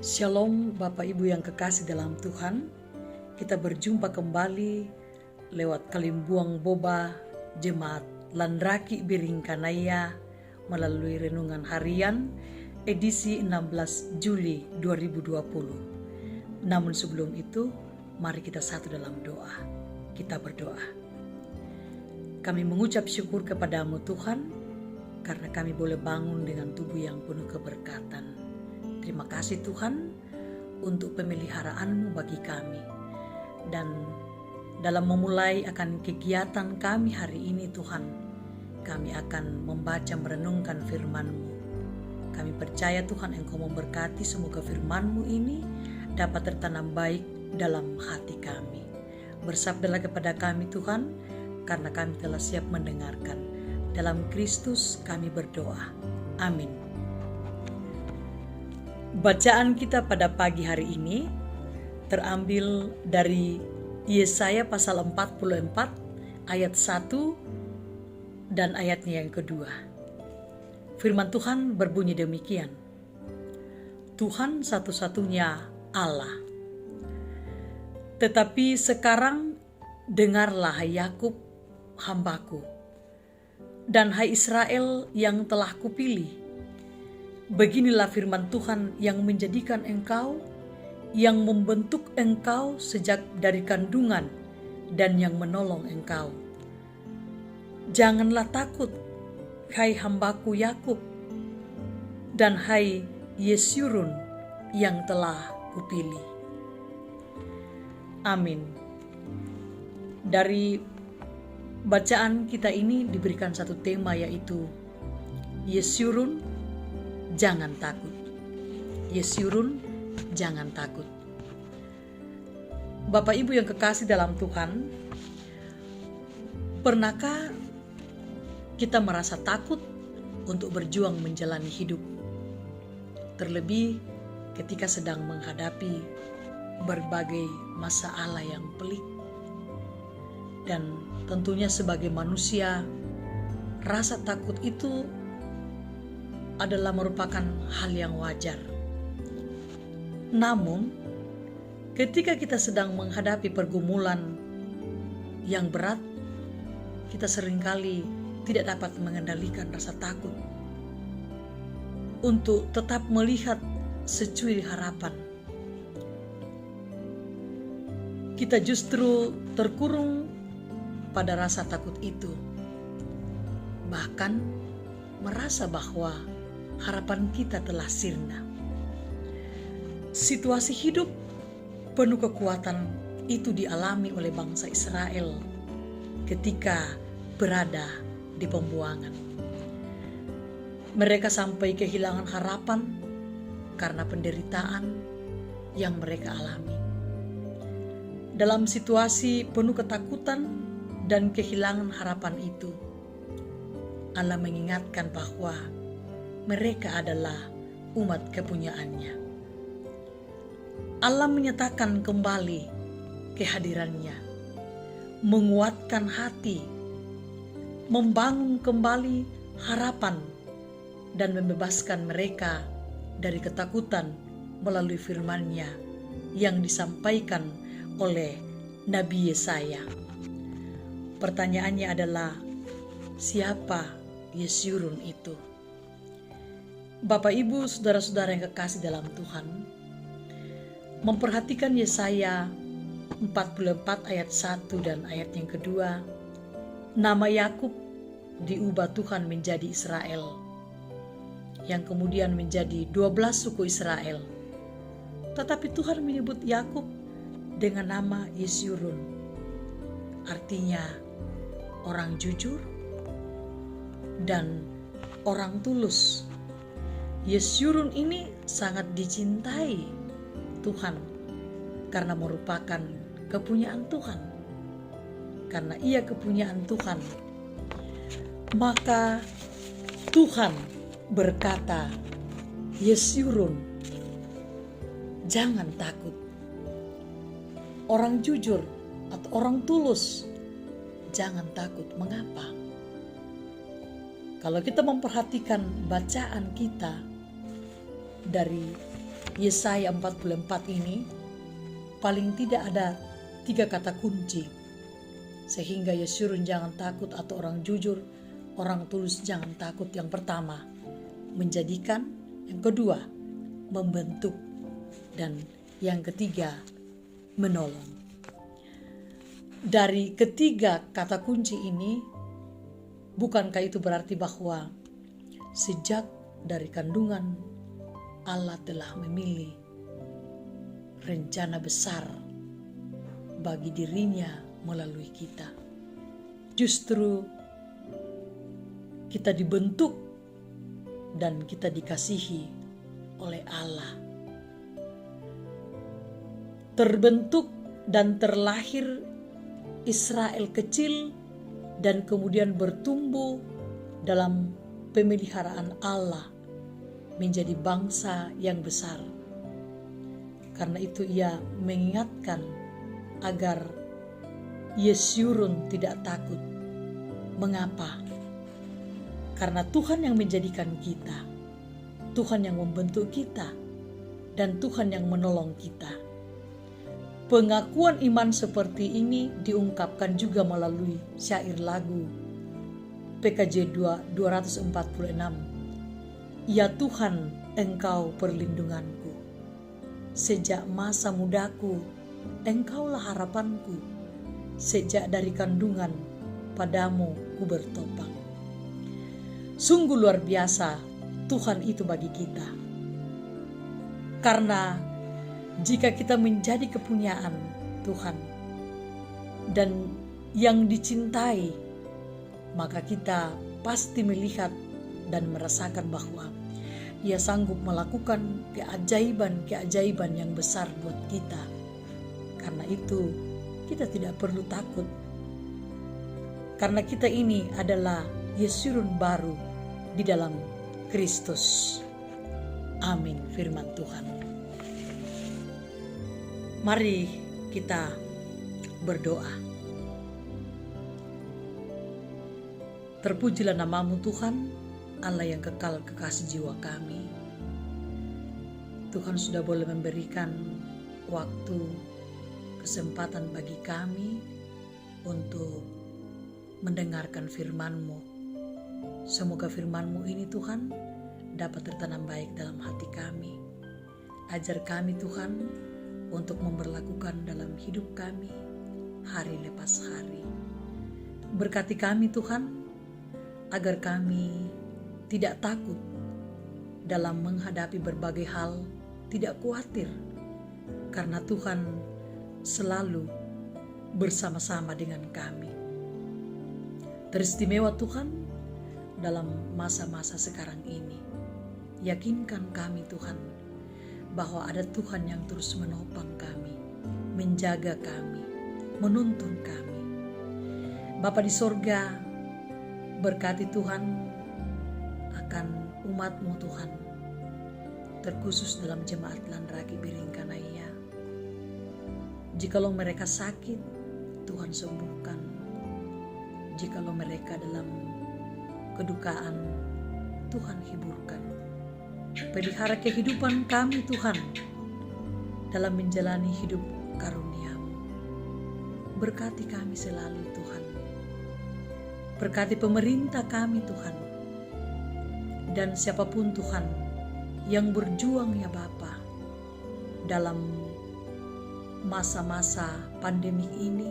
Shalom Bapak Ibu yang kekasih dalam Tuhan. Kita berjumpa kembali lewat Kalimbuang Boba Jemaat Landraki Biringkanaya melalui renungan harian edisi 16 Juli 2020. Namun sebelum itu, mari kita satu dalam doa. Kita berdoa. Kami mengucap syukur kepadamu Tuhan, karena kami boleh bangun dengan tubuh yang penuh keberkatan. Terima kasih Tuhan untuk pemeliharaan-Mu bagi kami. Dan dalam memulai akan kegiatan kami hari ini Tuhan, kami akan membaca merenungkan firman-Mu. Kami percaya Tuhan Engkau memberkati, semoga firman-Mu ini dapat tertanam baik dalam hati kami. Bersabdalah kepada kami Tuhan, karena kami telah siap mendengarkan. Dalam Kristus kami berdoa. Amin. Bacaan kita pada pagi hari ini terambil dari Yesaya pasal 44 ayat 1 dan ayatnya yang kedua. Firman Tuhan berbunyi demikian. Tuhan satu-satunya Allah. Tetapi sekarang dengarlah hai Yakub hambaku, dan hai Israel yang telah kupilih. Beginilah firman Tuhan yang menjadikan engkau, yang membentuk engkau sejak dari kandungan, dan yang menolong engkau. Janganlah takut, hai hambaku Yakub, dan hai Yesyurun yang telah kupilih. Amin. Dari bacaan kita ini diberikan satu tema, yaitu Yesyurun, jangan takut. Yesyurun, jangan takut. Bapak Ibu yang kekasih dalam Tuhan, pernahkah kita merasa takut untuk berjuang menjalani hidup? Terlebih ketika sedang menghadapi berbagai masalah yang pelik. Dan tentunya sebagai manusia, rasa takut itu adalah merupakan hal yang wajar. Namun, ketika kita sedang menghadapi pergumulan yang berat, kita seringkali tidak dapat mengendalikan rasa takut untuk tetap melihat secuil harapan. Kita justru terkurung pada rasa takut itu, bahkan merasa bahwa harapan kita telah sirna. Situasi hidup penuh kekuatan itu dialami oleh bangsa Israel ketika berada di pembuangan. Mereka sampai kehilangan harapan karena penderitaan yang mereka alami. Dalam situasi penuh ketakutan dan kehilangan harapan itu, Allah mengingatkan bahwa mereka adalah umat kepunyaannya. Allah menyatakan kembali kehadirannya, menguatkan hati, membangun kembali harapan, dan membebaskan mereka dari ketakutan melalui firman-Nya yang disampaikan oleh Nabi Yesaya. Pertanyaannya adalah, siapa Yesyurun itu? Bapak Ibu, saudara-saudara yang kekasih dalam Tuhan, memperhatikan Yesaya 44 ayat 1 dan ayat yang kedua, nama Yakub diubah Tuhan menjadi Israel, yang kemudian menjadi 12 suku Israel. Tetapi Tuhan menyebut Yakub dengan nama Yesyurun, artinya orang jujur dan orang tulus. Yesyurun ini sangat dicintai Tuhan karena merupakan kepunyaan Tuhan. Karena ia kepunyaan Tuhan, maka Tuhan berkata, Yesyurun, jangan takut. Orang jujur atau orang tulus, jangan takut. Mengapa? Kalau kita memperhatikan bacaan kita dari Yesaya 44 ini paling tidak ada 3 kata kunci. Sehingga Yesurun jangan takut atau orang jujur, orang tulus jangan takut. Yang pertama, menjadikan. Yang kedua, membentuk. Dan yang ketiga, menolong. Dari ketiga kata kunci ini, bukankah itu berarti bahwa sejak dari kandungan Allah telah memilih rencana besar bagi dirinya melalui kita. Justru kita dibentuk dan kita dikasihi oleh Allah. Terbentuk dan terlahir Israel kecil dan kemudian bertumbuh dalam pemeliharaan Allah menjadi bangsa yang besar. Karena itu ia mengingatkan agar Yesurun tidak takut. Mengapa? Karena Tuhan yang menjadikan kita, Tuhan yang membentuk kita, dan Tuhan yang menolong kita. Pengakuan iman seperti ini diungkapkan juga melalui syair lagu PKJ 246. Ya Tuhan, Engkau perlindunganku. Sejak masa mudaku, Engkaulah harapanku. Sejak dari kandungan, padamu ku bertopang. Sungguh luar biasa Tuhan itu bagi kita. Karena jika kita menjadi kepunyaan Tuhan dan yang dicintai, maka kita pasti melihat dan merasakan bahwa Ia sanggup melakukan keajaiban-keajaiban yang besar buat kita. Karena itu kita tidak perlu takut. Karena kita ini adalah Yesurun baru di dalam Kristus. Amin, firman Tuhan. Mari kita berdoa. Terpujilah namamu Tuhan, Allah yang kekal kekasih jiwa kami. Tuhan sudah boleh memberikan waktu, kesempatan bagi kami untuk mendengarkan firman-Mu. Semoga firman-Mu ini Tuhan dapat tertanam baik dalam hati kami. Ajar kami Tuhan untuk memberlakukan dalam hidup kami hari lepas hari. Berkati kami Tuhan agar kami tidak takut dalam menghadapi berbagai hal, tidak khawatir karena Tuhan selalu bersama-sama dengan kami. Teristimewa Tuhan dalam masa-masa sekarang ini. Yakinkan kami Tuhan bahwa ada Tuhan yang terus menopang kami, menjaga kami, menuntun kami. Bapa di sorga, berkati Tuhan akan umat-Mu Tuhan, terkhusus dalam jemaat Landraki Biringkanaya. Jikalau mereka sakit, Tuhan sembuhkan. Jikalau mereka dalam kedukaan, Tuhan hiburkan. Pelihara kehidupan kami Tuhan dalam menjalani hidup karunia-Mu. Berkati kami selalu Tuhan. Berkati pemerintah kami Tuhan. Dan siapapun Tuhan yang berjuang ya Bapa dalam masa-masa pandemi ini,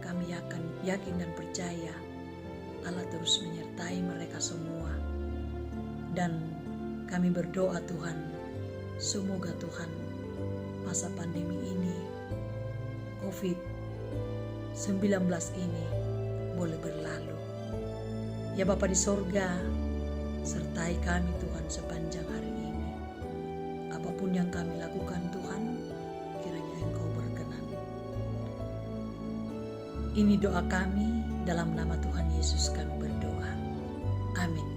kami akan yakin dan percaya Allah terus menyertai mereka semua. Dan kami berdoa Tuhan, semoga Tuhan masa pandemi ini, COVID-19 ini boleh berlalu. Ya Bapa di sorga, sertai kami Tuhan sepanjang hari ini. Apapun yang kami lakukan Tuhan, kiranya Engkau berkenan. Ini doa kami, dalam nama Tuhan Yesus kami berdoa. Amin.